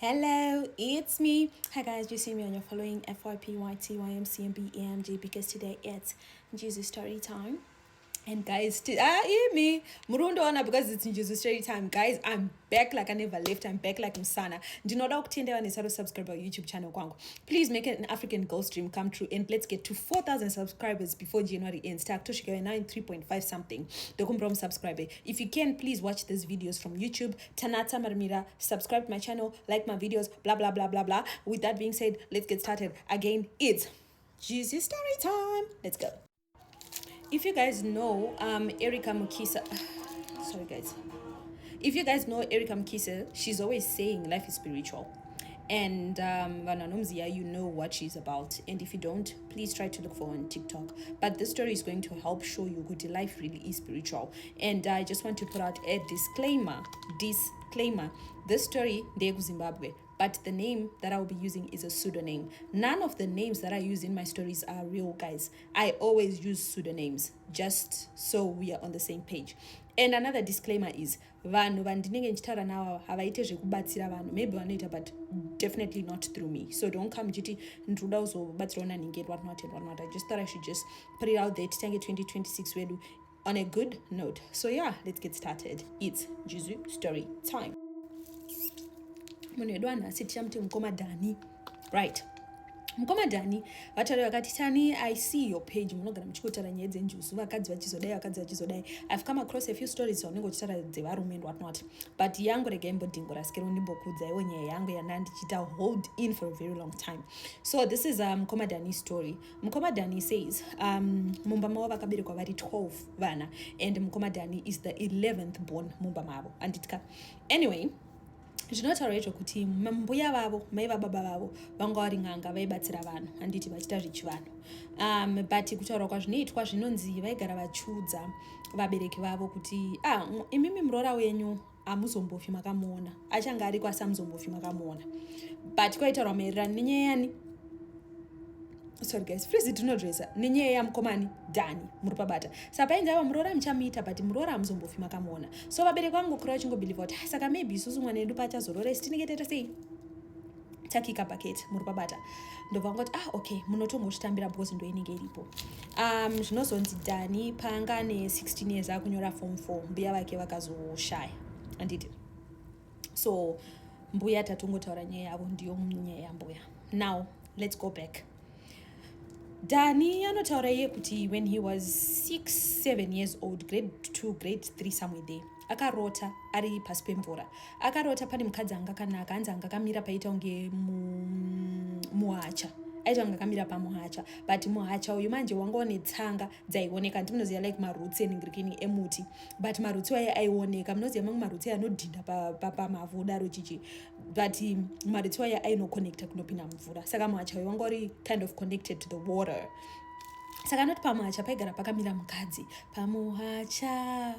Hello, it's me. Hi guys, you see me on your following FYPYTYMCMB because today it's Jesus story time. And guys, me murundoona because it's Nenjuzu story time. Guys, I'm back like I never left. I'm back like Msana. Do not kuthendewa nesaro subscribe our YouTube channel kwangu. Please make it an African girl's dream come true and let's get to 4,000 subscribers before January ends. Taktoshika now in 3.5 something. Dokumprom subscribe. If you can, please watch these videos from YouTube. Tanata Marmira, subscribe to my channel, like my videos, blah blah blah blah blah. With that being said, let's get started. Again, it's Jesus story time. Let's go. If you guys know Erica Mukisa, sorry guys. If you guys know Erica Mukisa, she's always saying life is spiritual. And you know what she's about. And if you don't, please try to look for her on TikTok. But this story is going to help show you good life really is spiritual. And I just want to put out a disclaimer. This story, they're Zimbabwe. But the name that I will be using is a pseudonym. None of the names that I use in my stories are real, guys. I always use pseudonyms, just so we are on the same page. And another disclaimer is, vanhu vandinenge ndichitaura navo havaite zvekubatsira vanhu, maybe vanoita, but definitely not through me. So don't come chiti ndinoda kuzobatsirawo naningi and whatnot. I just thought I should just put it out there titange 2026 wedu on a good note. So yeah, let's get started. It's Nenjuzu story time. Munhu wedu anhasi tichamuti mukoma Dhani, right? Mukoma Dhani vatari vakati, Tani, I see your page munogara muchikutaura nyaya dzenjuzu, vakadzi vachizodai. I've come across a few stories vanenge uchitaura dzevarume and whatnot, but yangu rega imbodhingura skero ndimbokudzaiwo nyaya yangu yandandichita hold in for a very long time. So this is Mukoma Dhani's story. Mukoma Dhani says mumba mavo vakaberekwa vari 12 vana, and Mukoma Dhani is the 11th born mumba mavo. Anditka anyway, zvinotaura izvo kuti mbuya vavo, mai vababa vavo vanga vari n'anga vaibatsira vanhu, handiti vachita zvechivanhu. But kutaura kwazvinoitwa zvinonzi vaigara vachiudza vabereki vavo kuti imimi muroora wenyu hamuzombofi makamuona, achanga ariko asi hamuzombofi makamuona. But kwaitaurwa maererano nenyaya yani, sorry guys, freeze tinodresa nenyaya yamukomani Dhani muri pabata. Sapainzi ava muroora muchamuita, but muroora hamuzombofi makamuona. So vabereki vangu kura vachingobhilivha kuti saka maybe isusu mwana edu pachazorora isi tinenge taita sei, takika paketi muri pabata. Ndobva vangoti okay, munotongozvitambira because ndo inenge iripo. Zvinozonzi Dhani paanga ane 16 years akunyora form 4, mbuya vake vakazoshaya, handiti. So mbuya tatongotaura nyaya yavo, ndiyo nyaya yambuya. Now let's go back. Dhani anotaura iye kuti when he was 6-7 years old, grade 2 grade 3 somewhere there, akarota ari pasi pemvura. Akarota pane mukadzi anga kanaka, anzi anga kamira paita unge muhacha, aita anga kamira pamuhacha, but muhacha uyu manje wanga one tsanga dzaioneka. Ndinoziva like marutsi eningirikini emuti, but marutsi waye aioneka. Munoziva mamwe marutsi anodhinda pamavhu daro chichi, but marutsi waye ainoconnecta kunopinda mvura. Saka muhacha uyu wanga uri kind of connected to the water. Saka anoti pamuhacha paigara pakamira mukadzi. Pamuhacha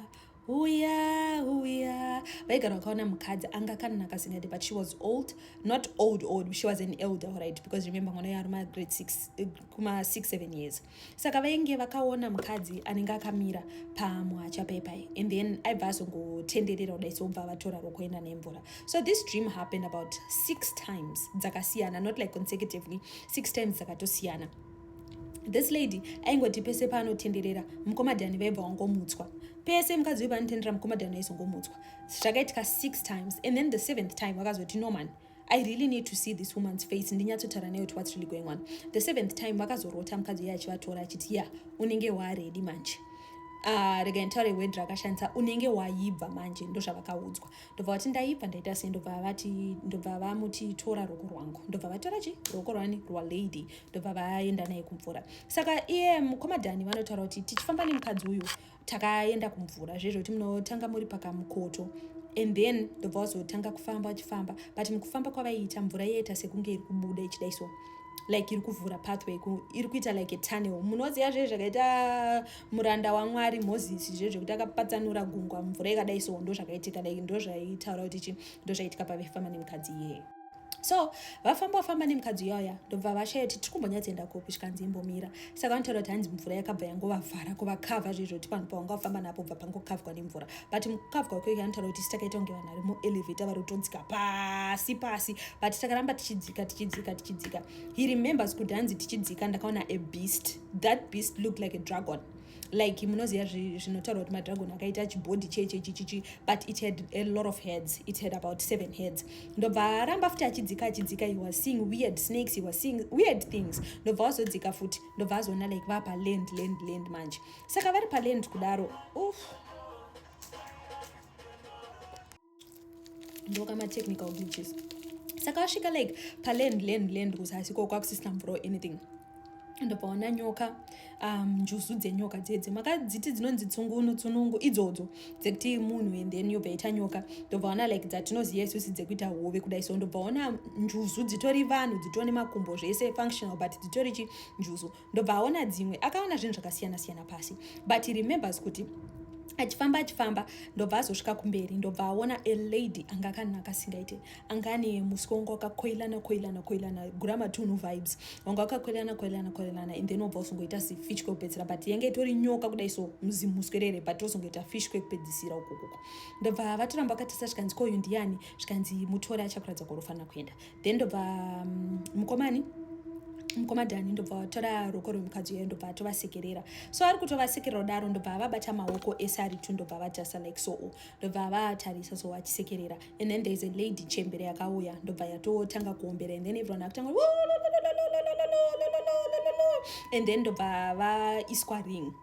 uya vaigara vakaona mukadzi anga kanaka singadi, but she was old, not old, she was an elder, right? Because remember mwana yari ma grade 6 kuma 6-7 years. Saka vainge vakaona mukadzi anenge akamira pamuhacha paipai, and then aibva azongotenderera kudai sobva vatora rokuenda nemvura. So this dream happened about 6 times dzakasiyana, not like consecutively, 6 times dzakatosiyana. This lady aingoti pese paanotenderera Mukoma Dhani vaibva vangomutswa. Pese mukadzi uyu paanotendera Mukoma Dhani aizongomutswa. Zvakaitika 6 times, and then the 7th time vakazoti, no man, I really need to see this woman's face, ndinyatsotaura nayo what's really going on. The 7th time vakazorota mukadzi uyu achivatora achiti, unenge waredi manje. Rega ntaure word rakashandisa, unenge waibva manje, ndo zvavakaudzwa. Ndobva vati ndaibva ndaita sei, ndobva vamuti tora ruoko rwangu, ndobva vatora ruoko rwani rwalady, ndobva vaenda naye kumvura. Saka iye Mukoma Dhani vanotaura kuti tichifamba nemukadzi uyu takaenda kumvura, zvezvo kuti munotanga muri pakamukoto, and then ndobva vazotanga kufamba vachifamba, but mukufamba kwavaiita mvura yaita sekunge iri kubuda ichidai so, like iri kuvhura pathway, iri kuita like a tunnel. Munoziva zvezvo zvakaita muranda waMwari Moses, zvezvo kuti akapatsanura gungwa mvura ikadai so, ndo zvakaitika, like ndo zvaitaura kuti ndo zvaitika pavaifamba nemukadzi iyeye. so vafamba nemukadzi yoya ndobva vashaya kuti tiri kumbonyatsoenda kopi zvikanzi imbomira saka vanotaura kuti hanzi mvura yakabva yangovavhara kuvakavha zvezvo kuti panhu pavangafamba napo bva pangokavhwa nemvura but mukavhwa kweko anotaura kuti takaita kunge vanhu vari muelevheta vari kutodzika pasi but takaramba tichidzika he remembers kuti hanzi tichidzika ndakaona a beast. That beast looked like a dragon, like munoziva zvinotaura kuti madragon akaita chibhodhi chechichichi, but it had a lot of heads. It had about 7 heads. Ndobva aramba futi achidzika, he was seeing weird snakes, he was seeing weird things. Ndobva azodzika futi, ndobva azoona like vapa land manje. Saka vari paland kudaro, ndoka ma-technical glitches. Saka vasvika like paland kuzasi ko kwakusisina mvura or anything. Ndobva ona nyoka, njuzu dzenyoka dzedze makadziti dzinonzi tsunungu idzodzo dzekuti munhu and then yobva ita nyoka. Ndobva ona like dzatinoziva isusu dzekuita hove kudai, so ndobva ona njuzu dzitori vanhu dzitori nemakumbo zvese functional but dzitori chinjuzu. Ndobva aona dzimwe akaona zvinhu zvakasiyana pasi, but he remembers kuti achifamba ndobva azosvika kumberi ndobva aona a lady anga akanaka singaite, anga ane muswe wanga wakakoilana guramatunhu vibes, wanga wakakoilana and then obva usongoita fish kwekupedzisira, but yenge itori nyoka kudai so muswerere but osongoita fish kwekupedzisira ukoko. Ndobva vatoramba vakatasa zvikanzi koyu ndiani, zvikanzi mutore achakuradza kwaunofanira kuenda. Then ndobva mukomadhani ndobva vatora ruoko rwemukadzi uyo ndobva atovasekerera, so ari kutovasekerera kudaro ndobva vabata maoko ese ari tu ndobva vatasa like so, ndobva vatarisa so vachisekerera, and then there's a lady chembere yakauya ndobva yatotanga kuombera, and then everyone akutanga and then ndobva vaiswa ring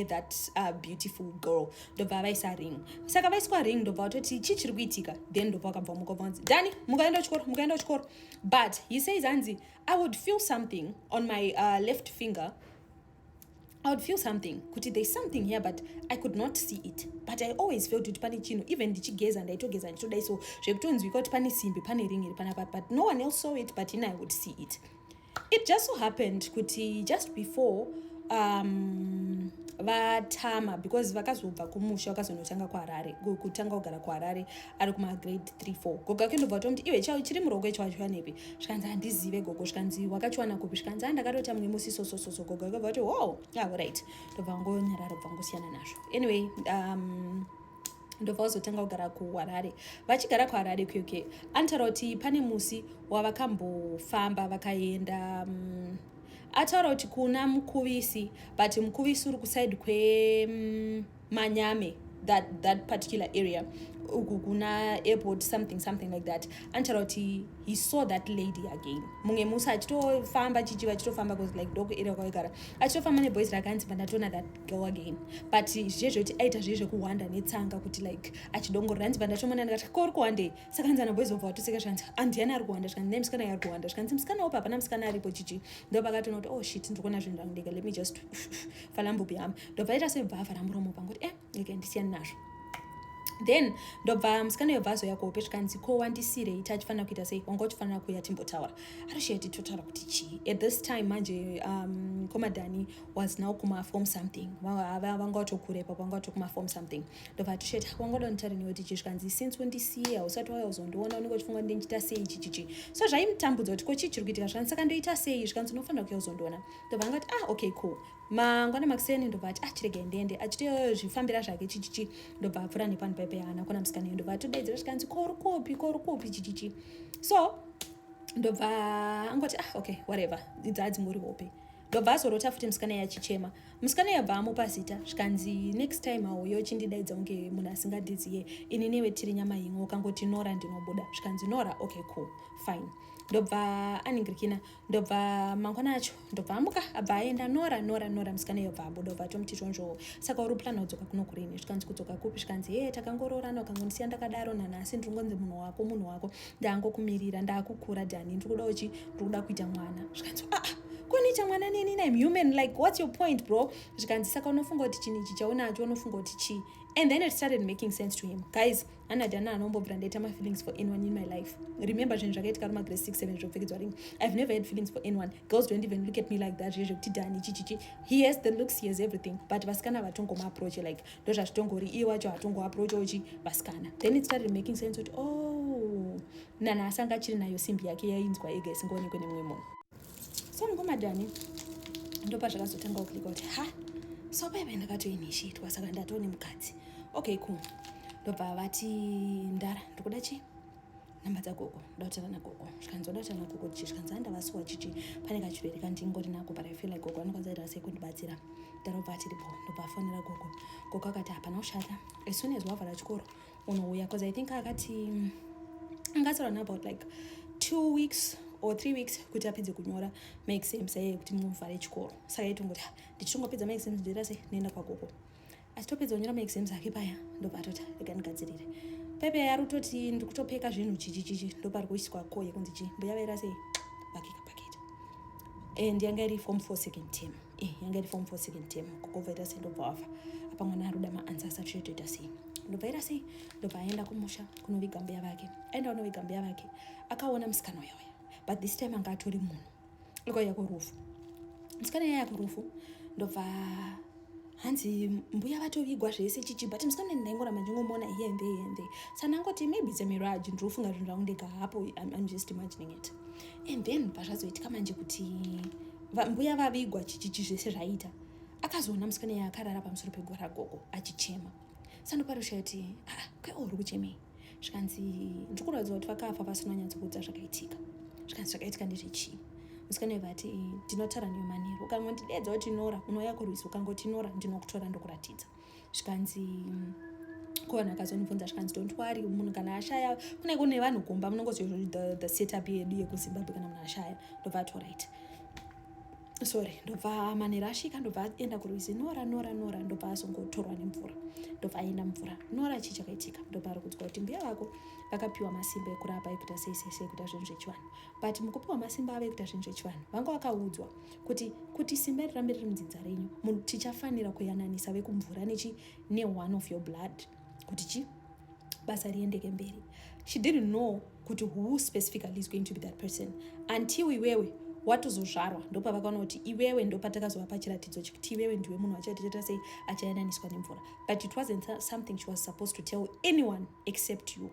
that beautiful girl, ndobva vaisa ring. Saka vaiswa ring ndobva vatoti chii chiri kuitika, then ndobva vakabva mukabvanzi Dani mukaenda kuchikoro, but he says hanzi I would feel something on my left finger. I would feel something kuti there's something here but I could not see it, but I always felt kuti pane chinhu, even ndichigeza ndaitogeza ndichidai so zvekutonzwika kuti pane simbi pane ring iri panapa, but no one else saw it, but I would see it. It just so happened kuti just before vatama, because vakazobva kumusha vakazonotanga kutanga kugara kuharare ari kumagrade 3-4. Gogo ake ndobva atomti iwe chao chiri murogo icho wachiwanepi, zvikanzi handizive gogo, zvikanzi wakachiwana kupi, zvikanzi handakatota mumwe musi sosososo. Gogo ake vati wow, right, ndobva ngonyarara bva ngosiyana nazvo. Anyway, ndobva vazotanga kugara kuharare. Vachigara kuharare kuyoke anotaura kuti pane musi wavakambofamba vakaenda ataura kuti kuna mukuvisi, but mukuvisi uri kusaidi kwemanyame, that particular area uku kuna airport something like that. Anotaura kuti he saw that lady again mumwe musi achitofamba achitofamba because like doko area kwakagara achitofamba neboys rakanzi pandatoona that girl again, but zvezvo kuti aita zvezvekuhwanda netsanga kuti like achidongorera hanzi pandatomona ndikati ko uri kuhwandei, saka hanzi ana boys obva watoseka zvikanzi handiyani ari kuhwanda, zvikanzi ne musikana ari kuhwanda, zvikanzi musikana wopa hapana musikana aripo chichi. Ndobva akatoona kuti oh shit ndikuona zvinhu zvangudeka, let me just falambupi hama. Ndobva aita sebva avhara muromo panguti ndisiyani nazvo. Then ndobva musikana yobva azoya kuhope zvikanzi ko wandisirei tachifanira kuita sei, wanga uchifanira kuuya timbotaura. Arisheti totaura kuti chii. At this time manje komadhani was now kumaform something, vanga vatokurepa vanga vatokumaform something. Ndobva atosheti wanga udonitaura newe tichi, zvikanzi since wandisiya usati wauya uzondiona unenge uchifunga kuti ndichita sei chichichi. So zvaimutambudza kuti ko chii chiri kuitika, zvikanzi saka ndoita sei, zvikanzi unofanira kuuya uzondiona. Ndobva angati okay cool. Mangwana makuseni ndobva ati chirege ndiende, achitozvifambira zvake chichichi. Ndobva apfura nepano pepe hana kuna musikana ndobva atodaidzira zvikanzi ko uri kupi chichichi. So ndobva angoti okay whatever, idzadzi muri hope. Ndobva azorota futi musikana yachichema, musikana yabva amupa zita zvikanzi next time auyo chindidaidza unge munhu asingadhiziye, ini newe tiri nyama imwe, ukangoti Nora ndinobuda, zvikanzi Nora okay cool fine. Ndobva aningirikina, ndobva mangwana acho ndobva amuka abva aenda Nora musikana yobva abuda, ndobva atomti chonzvo saka uri plan kudzoka kuno kurini, zvikanzi kudzoka kupi, zvikanzi takangoroorana ukangondisiya ndakadaro nanhasi ndiri ngonzi munhu wako ndangokumirira ndakukura Dhani, ndiri kuda kuita mwana. Zvikanzi kuniita mwana nini, I'm human, like what's your point bro. Zvikanzi saka unofunga kuti chinhu ichi chaunacho unofunga kuti chii. And then it started making sense to him. Guys, anadana anombobvira ndaita feelings for anyone in my life. Remember zvinhu zvakaitika ruma grade 6 7 zvopfekedzwa ring. I've never had feelings for anyone. Girls don't even look at me like that. Zvekuti Dani chichichi. He has the looks, he has everything. But vasikana vatongoma approach like ndozvazvitongori iye wacho atongo approach ochi vasikana. Then it started making sense that oh, nana asanga chiri nayo simbi yake yainzwa ega isingoonekwe nemumwe munhu. So ngoma Dani ndopa zvakazotanga kuklika kuti ha so bebe ndakatoinishitwa saka ndatone mukadzi. Okay, cool. Ndobva vati ndara ndikuda chi namba dzagogo ndautaura nagogo zvikanzi ndautaura nagogo chichi zvikanzi andavasuwa chichi pane kachirwere kandingori nako but I feel like gogo anokwanisa kuti sei kundibatsira ndarobva atiripo ndobva afonera gogo akati hapana kushata as soon as wavhara chikoro unouya because I think akati angatsaurana about like 2 weeks or 3 weeks kuti apedze kunyora maexams aye kuti muvhare chikoro saka itongoti ndichitongopedza maexams ndoita sei noenda kwagogo achitopedza kunyora maexams ake paya ndobva atoti rega ndigadzirire pepe ari kutoti ndikutopeka zvinhu chichichichi ndopari kuiswa koye kunzi chi mbuya vaira sei vakika paketi and yanga iri form 4 second term yanga iri form 4 second term kokobvaita sei ndobva wafa apa mwana ari kuda maanswers achitoita sei ndobva ira sei ndobva aenda kumusha kunoviga mbuya vake aenda kunoviga mbuya vake akaona musikana uya but this time anga atori munhu ikauya kurufu musikana yaya kurufu ndobva hanzi mbuya vatovigwa zvese chichi but musikana ndaingoramba ndingomona here and there sanangoti maybe it's a mirage ndinofunga zvinhu zvangu ndega hapo I'm just imagining it and then pazvazoitika manje kuti mbuya vavigwa chichichi zvese zvaita akazoona musikana yaya akarara pamusoro pegora ragogo achichema sandoparusha kuti kweuri kuchemei zvikanzi ndikuratidza kuti vakafa vasina nyatsokuudza zvakaitika zvikanzi zvakaitika ndezvechii musikana vati ndinotaura newe manheru ukangondidedza kuti nora unouya kurwisa ukangotinora ndinokutora ndokuratidza zvikanzi kuvanhu akazonibvunza zvikanzi don't worry munhu kana ashaya kune vanhu gomba munongozio the setup yedu yekuzimbabwe kana munhu ashaya ndobva ati alright sorry ndobva manheru asvika ndobva aenda kurwizi nora ndobva azongotorwa nemvura ndobva aenda mvura nora chii chakaitika ndobva ari kudzwa kuti mbuya vako vakapiwa masimba ekurapa ekuita sei kuita zvinhu zvechivanhu but mukupiwa masimba avo ekuita zvinhu zvechivanhu vanga vakaudzwa kuti simba rirambe riri mudzinza renyu munhu tichafanira kuyananisa vekumvura ne1 of your blood kuti chi basa riendeke mberi. She didn't know kuti who specifically is going to be that person until iwewe watozozvarwa ndopa vakaona kuti iwewe ndopatakazova chiratidzo chekuti iwewe ndiwe munhu achatiita sei achayananiswa nemvura but it wasn't something she was supposed to tell anyone except you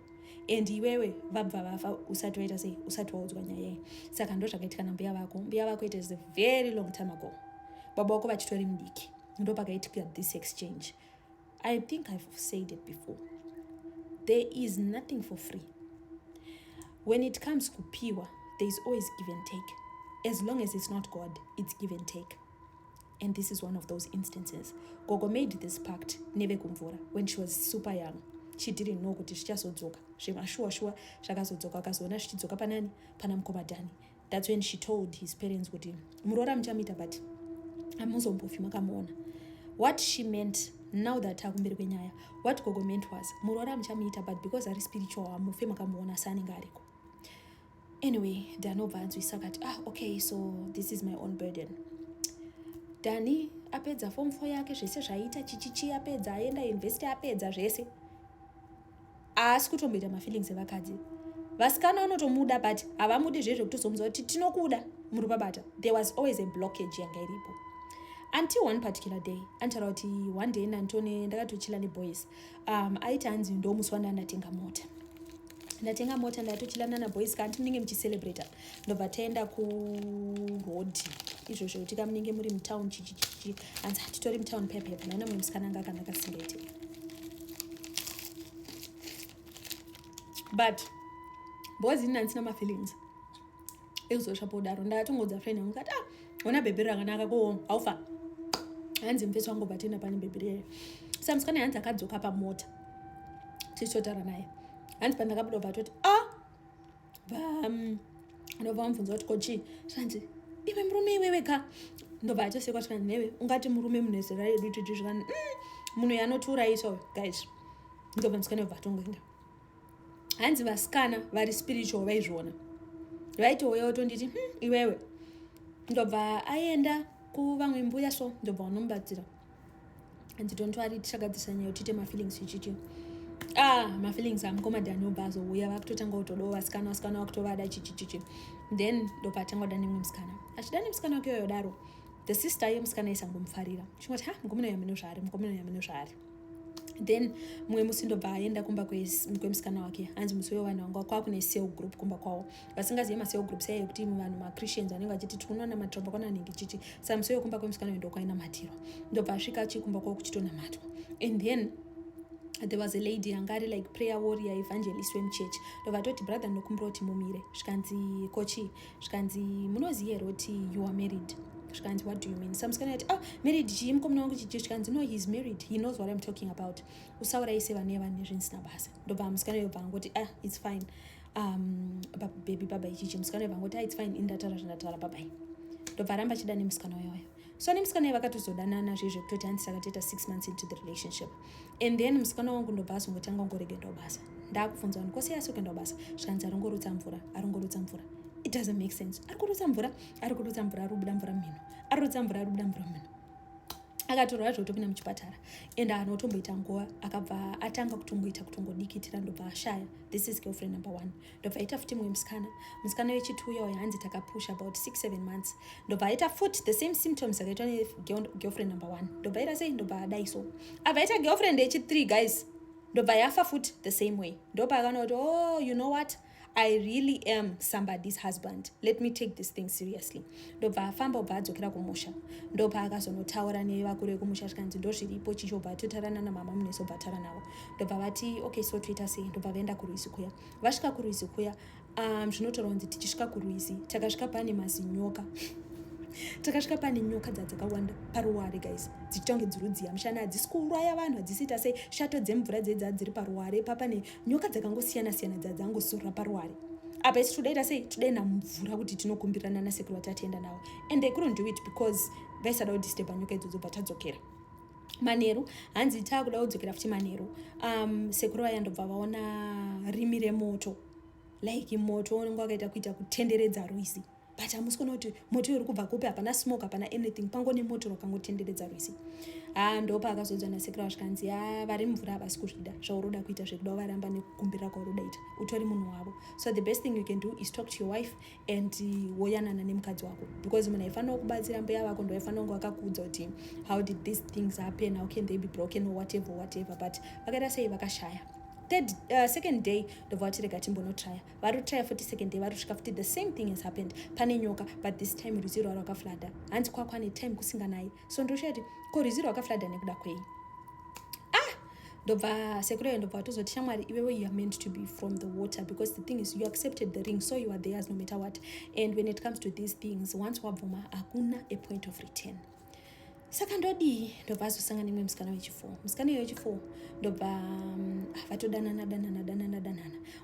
and iwewe vabva vafa usati waita sei usati waudzwa nyaya iyi saka ndo zvakaitika nambuya vako it is a very long time ago baba vako vachitori mudiki ndopakaitika this exchange. I think I've said it before, there is nothing for free. When it comes kupiwa, there is always give and take. As long as it's not God, it's give and take. And this is one of those instances. Gogo made this pact neve kumvura when she was super young. She didn't know kuti zvichazodzoka sure zvakazodzoka akazoona zvichidzoka panani pana mukoma Dhani. That's when she told his parents kuti murora muchamuita but amuzombofi makamuona. What she meant now that akumberi kwenyaya, what Gogo meant was murora muchamuita but because ari spiritual amufe makamuona sanenge ariko. Anyway, Dhani obva anzwisa akati okay, so this is my own burden. Dhani apedza form 4 yake zvese zvaita chichichi apedza aenda university apedza zvese asi kutomboita mafeelings evakadzi vasikana vanotomuda but havamudi zvezvo kutozomudza kuti tinokuda muri pabata. There was always a blockage yanga iripo until one particular day antaura kuti one day ndakatochila neboys aiti hanzi ndo musi wandandatenga mota ndatochilana naboys kanti munenge muchicelebrata ndobva taenda kuroad izvozvo kuti kamunenge muri mutown chichichichi hanzi hatitori mutown pepepe naina mumwe musikana anga akandakasingaite but boys ini hansina mafeelings ekuzosvapo kudaro ndakatongodza friend yangu kati ona bhebheri rakanaka ko haufa hanzi mufesi wangu batenda pane bhebheri yeye saka musikana hanzi akadzoka pamota tichitotaura naye hanzi pandakabuda ubva toti ndobva mubvunza kuti kochi zvanzi iwe murume iwe wega ndobva atosekwa zvikanzi newe ungati murume munhu ezera redu titi zvikanzi munhu yanotiuraisawo guys ndobva musikana ubva atongoenda hanzi vasikana vari spiritual vaizviona vaitouya utonditi iwewe ndobva aenda kuvamwe mbuya so ndobva unomubatsira and don't worry tichagadzisa nyaya yekuti mafeelings ichichi mafeelings amukomadhani obva azouya vakutotanga kutodawo vasikana vakutovada chichichichi then ndopatanga kuda nemwe musikana achida nemusikana wake iyoyo daro the sister yemusikana isangomufarira chingoti mukomana uyu amene zvaari then mumwe musi ndobva aenda kumba kwemusikana wake hanzi musi weyo vanhu vanga kwakune cell group kumba kwavo vasingazive macell group sai yekuti vanhu machristians vanenge vachiti tikunoona matromba kwananhingi chichi saka musi weyo kumba kwemusikana uyu ndokwainamatirwa ndobva asvika achikumba kwavo kuchitonamatwa and then there was a lady angari like prayer warrior evangelist wemuchechi ndobva atoti brother ndokumbira kuti mumire zvikanzi kochi zvikanzi munoziva here kuti you are married zvikanzi what do you mean samusikana ati married chii mukomana wangu chichi zvikanzi no he's married he knows what I'm talking about usauraise vane zvinisina basa ndobva musikana uyo bva angoti it's fine baby baba ichichi musikana uyo bva angoti it's fine indataura zvandataura babai ndobva aramba achida nemusikana uyoyo so nemusikana uyo vakatozodanana zvezvo kutoti handisi akatoita 6 months into the relationship and then musikana wangu ndobva azongotanga ngoregendawo basa ndaakubvunza vanhu kose yasi kuendawo basa zvikanzi aringorutsa mvura it doesn't make sense ari kurutsa mvura ari kubuda mvura mumhino akatorwa zvotopinda muchipatara and anotomboita nguva akabva atanga kutongodikitira ndobva ashaya this is girlfriend number 1 ndobva aita futi mumwe musikana wechituya uyo hanzi takapush about 6-7 months ndobva aita futi the same symptoms akaitwa negirlfriend number 1 ndobva aita sei ndobva adaiso abva aita girlfriend yechi3 guys ndobva yafa futi the same way ndobva akana kuti you know what I really am somebody's husband. Let me take this thing seriously. Ndobva afamba obva adzokera kumusha ndobva akazonotaura nevakuru vekumusha zvikanzi ndozviripo chichobva atotarana namama muneso obva ataura navo ndobva vati okay so toita sei ndobva vaenda kurwizi kuya vasvika kurwizi kuya zvinotaura kunzi tichisvika kurwizi takasvika pane mazinyoka takasvika pane nyoka dzakawanda paruware guys dzichitonge dzirudziya mushana hadzisi kuuraya vanhu hadzisiita sei shato dzemvura dzedza dziri paruware papane nyoka dzakangosiyana-siyana dzadzangosora paruware apa isi todaita sei todaenda mumvura kuti tinokumbirana nasekuru vatatienda navo and they couldn't do it because vaisada kudisturba nyoka idzodzo batadzokera manheru hanzi taakuda kudzokera futi manheru sekuru vaya ndobva vaona rimi remoto like moto unenge wakaita kuita kutenderedza rwizi but hamusi kuona kuti moto uri kubva kupi hapana smoke hapana anything pango nemoto wakangotenderedza rwizi ndopa akazodzwa nasekuru zvikanzi vari mvura havasi kuzvida zvauroda kuita zvekuda varamba nekukumbira kwauroda ita utori munhu wavo so the best thing you can do is talk to your wife and woyanana nemukadzi wako because munhu aifanira kubatsira mbuya vako ndo aifanira kunge vakakuudza kuti how did these things happen, how can they be broken or whatever but vakaita sei vakashaya second day ndobva vatirega timbonotrya varotrya futi second day varosvika futi the same thing has happened pane nyoka but this time rwizi rwaro rwakafladha hanzi kwakwane time kusinganayi so ndoshati ko rwizi rwakafladha nekuda kwei ndobva sekuru ndobva vatozoti shamwari iwewe you are meant to be from the water because the thing is you accepted the ring so you are theirs no matter what and when it comes to these things once wabvuma hakuna a point of return saka ndodii ndobva azosangana nemwe musikana musikana uyo wechi4 ndobva vatodanana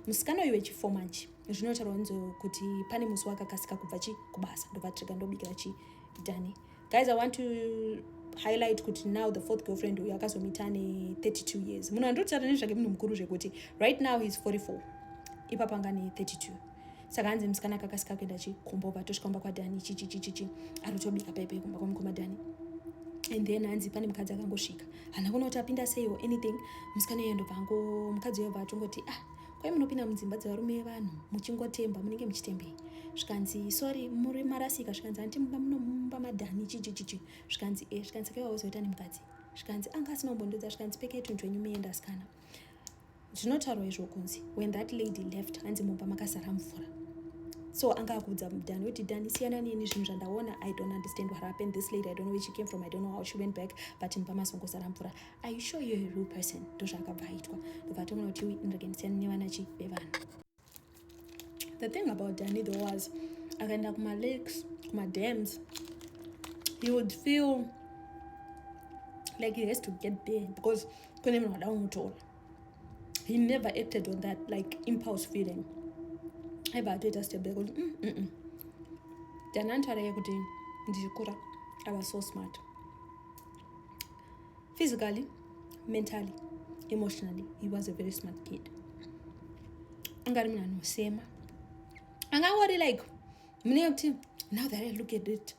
musikana uyo wechi4 manje zvinotaura kunzo kuti pane musi wakakasika kubva kubasa ndobva tirega ndobikira dhani guys I want to highlight kuti now the fourth girlfriend uyo akazomita ne32 years munhu andotaura nezvake munhu mukuru zvekuti right now he's 44 ipapa anga ne32 saka hanzi musikana akakasika kuenda kumba vatosvika kumba kwadhani chichi arotobika paipai kumba kwamukomadhani and then hanzi pane mukadzi akangosvika hana kuona kuti apinda sei or anything musikana iye ndobva mukadzi uyo bva atongoti kwai munopinda mudzimba dzevarume vanhu muchingotemba munenge muchitembei zvikanzi sorry muri marasika zvikanzi handitimba munomumba madhani chichichichi zvikanzi zvikanzi kaiwazoita nemukadzi zvikanzi anga asina kumbondodza zvikanzi pekei 20 wenyu muenda asikana zvinotaurwa izvo kunzi when that lady left hanzi mumba makazara mvura so anga akudza mudhani kuti dhani siyana nini zvinhu zvandaona I don't understand what happened this lady I don't know where she came from I don't know how she went back but mumba mazongozara mvura are you sure you're a real person ndozvaakabva aitwa ndobva atongona kuti ndindagendisiyana nevana vevanhu the thing about Danny though was akaenda kuma-lakes kuma-dams he would feel like he has to get there because kune munhu wada kumutora he never acted on that like impulse feeling aibva atoita step back kuti Danny antaura kuti ndichikura I was so smart physically, mentally, emotionally he was a very smart kid angari munhu anosema angawari like mune kuti now that I look at it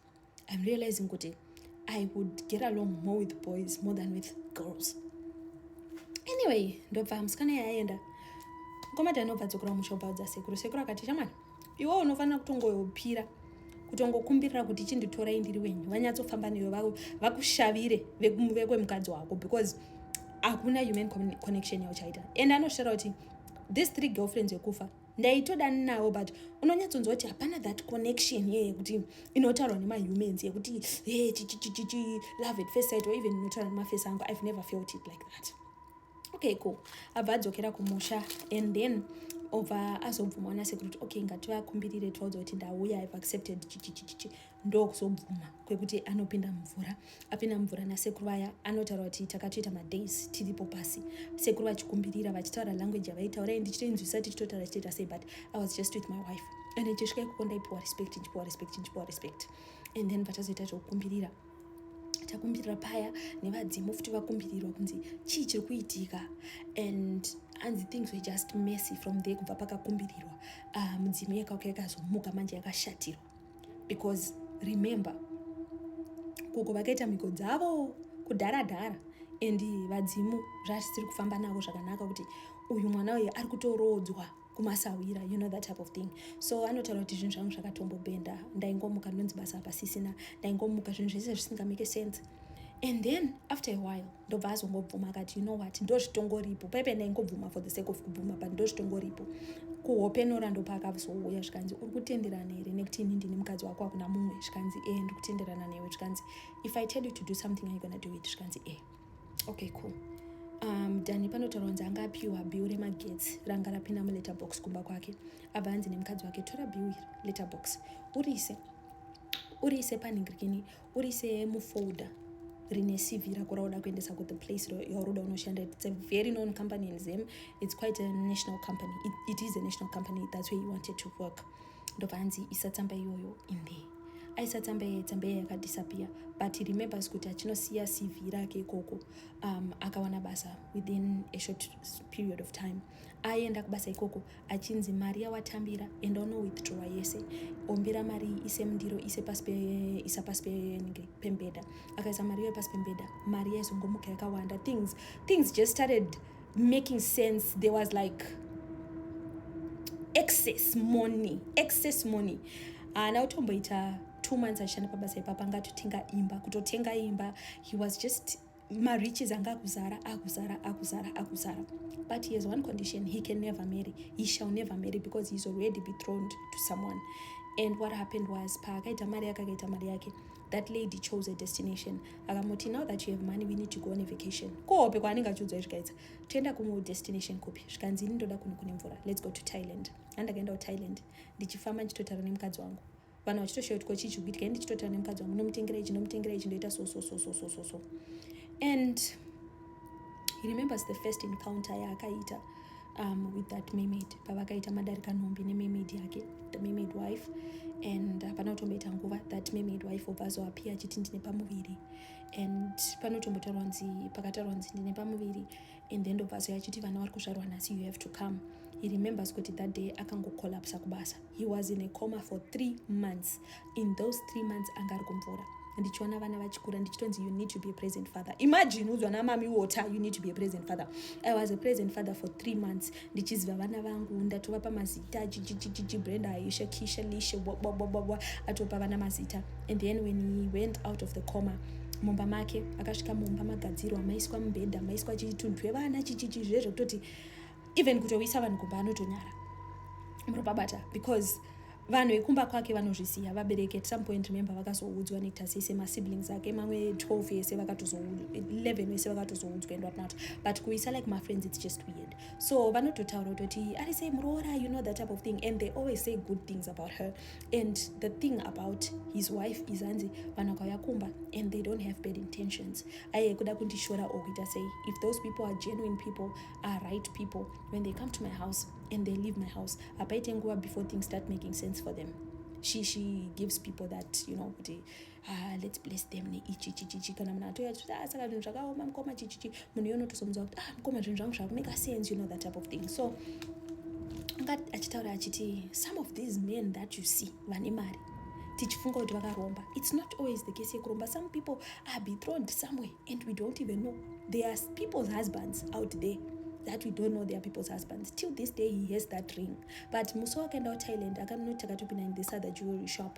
I'm realizing kuti I would get along more with boys more than with girls. Anyway, ndobva musikana yaenda mukomana anobva dzokera musha ubva dzasekuru. Sekuru akati shamwana, iwe unofanira kutongopira kutongokumbirira kuti chinditorai ndiri wenyu, vanyatsofamba newe vakushavire vekwemukadzi wako, because hakuna human connection yauchaita. And anoshara kuti these 3 girlfriends vekufa ndaitoda navo, but unonyatsonzwa kuti hapana that connection yekuti inotaurwa nemahumans yekuti love at first sight, or even inotaurwa nemafesi angu. I've never felt it like that. Okay, cool. Abva adzokera kumusha, and then obva azobvuma nasekuru kuti okay, ngativakumbirire tvaudza kuti ndauya, I've accepted ndokuzobvuma kwekuti anopinda mvura. Apinda mvura nasekuru vaya anotaura kuti takatoita madays tiripo pasi, sekuru vachikumbirira vachitaura language yavaitaura, ndichitoinzwisa tichitotaura tichitoita sei, but I was just with my wife. And ichisvika ikoko ndaipiwa respect. And then patazoita zvokukumbirira, takumbirira paya nevadzimu futi vakumbirirwa kunzi chii chiri kuitika, and things were just messy from there. Kubva pakakumbirirwa mudzimu yakauka yakazomuka manje yakashatirwa, because remember kuko vakaita mhiko dzavo kudhara, and vadzimu zvasiri kufamba navo zvakanaka, kuti uyu mwana uyu ari kutorodzwa kumasawira, you know, that type of thing. So anotaura kuti zvinhu zvangu zvakatombobenda, ndaingomuka ndonzi basa pasisina, ndaingomuka zvinhu zvese zvisingamake sense. And then after a while ndobva azongobvuma akati, you know what, ndozvitongoripo paipe ndaingobvuma for the sake of kubvuma, but ndozvitongoripo. Kuhope norando paakazouya zvikanzi uri kutenderana here nekuti ini ndini mukadzi wako, hakuna mumwe. Zvikanzi ndiri kutenderana newe. Zvikanzi if I tell you to do something, are you gonna do it? Zvikanzi okay, cool. Dhani panotaura kunzi anga apiwa bill remagetsi ranga rapinda muletterbox kumba kwake. Abva anzi nemukadzi wake, tora bill iri letterbox urise panhingirikini, urise mufolder rine CV rako rauda kuendesa ku the place yauroda unoshanda. It's a very known company in Zim. It's quite a national company. It is a national company. That's where he wanted to work. Ndobva anzi isa tsamba iyoyo in there. Aisa tsamba yakadisappear, but he remembers kuti achinosiya CV rake ikoko. Akawana basa within a short period of time. Aenda kubasa ikoko achinzi mari yawatambira enda uno withdraw yese, ombira mari ise mundiro, isa pasi pembeda. Akaisa mari yo pasi pembeda, mari yaizongomuka yakawanda. Things just started making sense. There was like excess money. Nautomboita 2 months achishanda pabasa ipapa, kutotenga imba. He was just mariches anga akuzara. But he has one condition: he can never marry. He shall never marry, because he's already betrothed to someone. And what happened was, akaita mari yake, that lady chose a destination. Akamoti, now that you have money, we need to go on a vacation. Kope kwaninga chodzwa zvikaita, toenda kumu destination kupi? Zvikanzi ndoda kune mvura, let's go to Thailand. Andakaenda kuThailand, ndichifamba ndichitotaura nemukadzi wangu. Vanhu vachitoshoya kuti chii chikuitika, ndichitotaura nemukadzi wangu, nomutengera ichi ndoita so. And he remembers the first encounter yaakaita with that mermaid. Pavakaita madarika nhombi nemermaid yake, the mermaid wife. And panotomboita nguva that mermaid wife obvazoapia achiti ndine pamuviri, and panotombotaurwa nzi ndine pamuviri, and then obvazoya achiti vana vari kuzvarwa nhasi, you have to come. He remembers kuti that day akangokolapsa kubasa. He was in a coma for 3 months. In those 3 months anga ari kumvura. Ndichiona vana vachikura ndichitonzi you need to be a present father. Imagine uzwa namami wota, you need to be a present father. I was a present father for 3 months. Ndichiziva vana vangu, ndatova pamazita Brenda, Aisha, Kisha, Lisha, atopa vana mazita. And then when he went out of the coma, mumba make akasvika mumba magadzirwa, maiswa mubhedha, maiswa chituntu vevana zvezvo kutoti even kutoisa vanhu kumba anotonyara muropabata, because vanhu vekumba kwake vanozvisiya. Vabereki at some point, remember, vakazoudzwa nekutasise masiblings ake mamwe 12 yese 11 yese vakatozoudzwa and whatnot, but kuisa like my friends, it's just weird. So vanototaura kuti ari sei muroora, you know, that type of thing, and they always say good things about her. And the thing about his wife is anzi vanhu vakauya kumba and they don't have bad intentions. Aye kuda kundishora or kuita sei, if those people are genuine people, are right people, when they come to my house and they leave my house, apaite nguva before things start making sense for them. She gives people that, you know, let's bless them ne ichi kana munhu atoya saka zvinhu zvakaoma mukoma chichichi, munhu yonotosomudza kuti mukoma zvinhu zvangu zvakumake sense, you know, that type of thing. So achitaura achiti some of these men that you see vane mari, tichifunga kuti vakaromba. It's not always the case yekuromba. Some people are betrothed somewhere and we don't even know. There are people's husbands out there that we don't know they are people's husbands. Till this day he has that ring. But muso akaenda kuThailand akanoti akatopinda in this other jewelry shop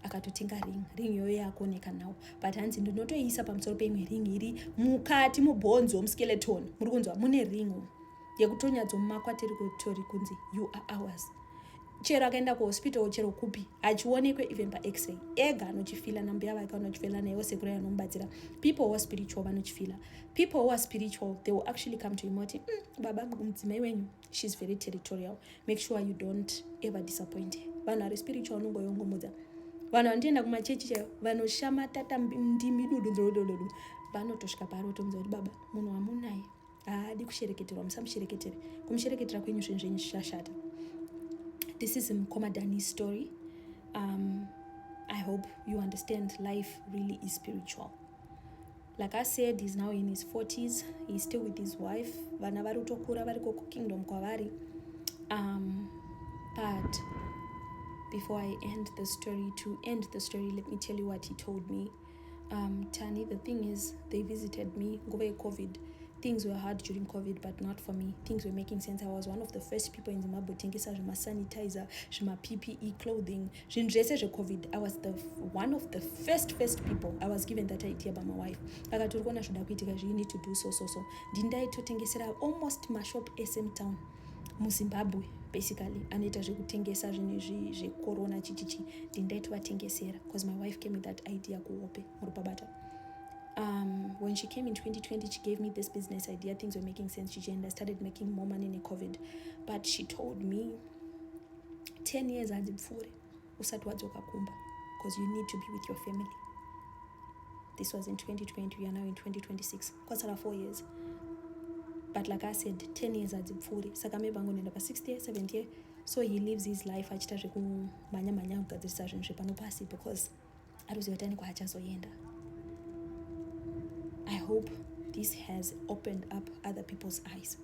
akatotenga ring yoyo yakuoneka nawo, but hanzi ndinotoisa pamusoro peimwe ring iri mukati mubhonzo muskeleton, muri kunzwa mune ring yekutonyadzomumaka tiri kutori kunzi you are ours. Chero akaenda kuhospital chero kupi achionekwe even pax-ray ega anochifila nambuya vake anochifila naye sekuru anomubatsira. People who are spiritual vanochifila. People who are spiritual, they will actually come to him oti baba mudzimai wenyu, she's very territorial, make sure you don't ever disappoint her. Vanhu vari spiritual unongoyongomodza. Vanhu vandienda kumachechi chayo vanoshamatata ndimi dudu vanotosvika pari votomudza kuti baba munhu wamunaye haadi kushereketerwa, musamushereketere, kumushereketera kwenyu zvinhu zvenyu zvishashata. This is Yamkoma Dani's story. I hope you understand life really is spiritual. Like I said, he's now in his 40s. He's still with his wife. Vana vari kutokura vari kukingdom kwavari. But before I end the story, let me tell you what he told me. Tani, the thing is, they visited me over COVID. Things were hard during COVID, but not for me. Things were making sense. I was one of the first people in Zimbabwe tengesa zvima sanitizer, zvima PPE clothing, zvinhu zvese zveCOVID. I was one of the first people. I was given that idea by my wife. Akatori kuona zvoda kuitika, you need to do so. Ndindaitotengesera almost mashop SM town muZimbabwe, basically. Anoita zvekutengesa zvinhu zvecorona chichichi. Ndindaitovatengesera because my wife came with that idea kuhope murupabata. When she came in 2020, she gave me this business idea. Things were making sense. I started making more money in COVID. But she told me, 10 years hadzipfuure usati wadzoka kumba, because you need to be with your family. This was in 2020. We are now in 2026. Kwasara 4 years. But like I said, 10 years hadzipfuure. Saka maybe angoenda pa 6th year, 7th year. So he lives his life achita zvekumanya kugadzirisa zvinhu zvepano pasi, because aruziva tani kwachazoenda. I hope this has opened up other people's eyes.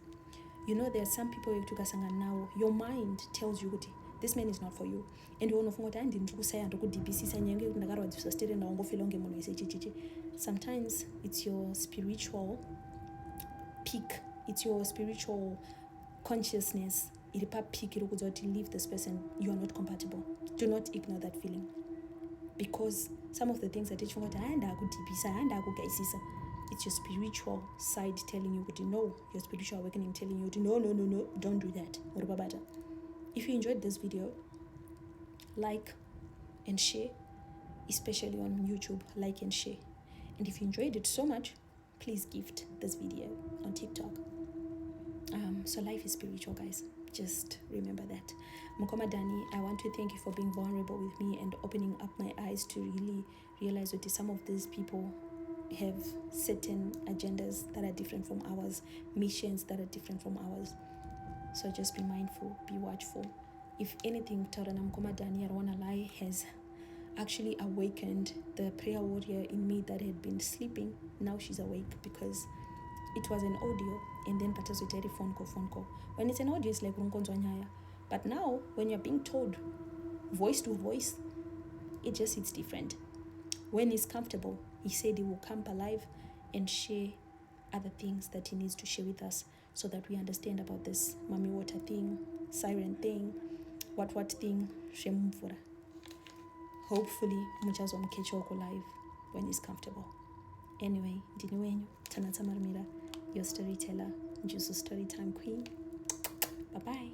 You know, there are some people tukasangana nawo, your mind tells you kuti this man is not for you, and unofunga kuti ndiri kusaya ndokudibhisisa nyanga yekuti ndakarwadziswa stere ndangofila unge munhu wese chichichi. Sometimes it's your spiritual peak, it's your spiritual consciousness iri papeak iri kudza kuti leave this person, you are not compatible. Do not ignore that feeling, because some of the things that tichifunga kuti ndakudibhisa ndakugaisisa, it's your spiritual side telling you to no, your spiritual awakening telling you to no, don't do that. If you enjoyed this video, like and share, especially on YouTube, like and share. And if you enjoyed it so much, please gift this video on TikTok. So life is spiritual, guys. Just remember that. Yamkoma Dani, I want to thank you for being vulnerable with me and opening up my eyes to really realize that some of these people have certain agendas that are different from ours, missions that are different from ours. So just be mindful, be watchful. If anything, Yamkoma Dani, I don't want to lie, has actually awakened the prayer warrior in me that had been sleeping. Now she's awake, because it was an audio and then patazoteri phone call. When it's an audio, it's like nyaya. But now when you're being told voice to voice, it just hits different. When he's comfortable, he said he will come alive and share other things that he needs to share with us, so that we understand about this mami water thing, siren thing, what thing, shemumvura. Hopefully muchazomkecha uko live when he's comfortable. Anyway, ndini wenyu Tanatsa Marumira, your storyteller, Nenjuzu Storytime Queen. Bye bye.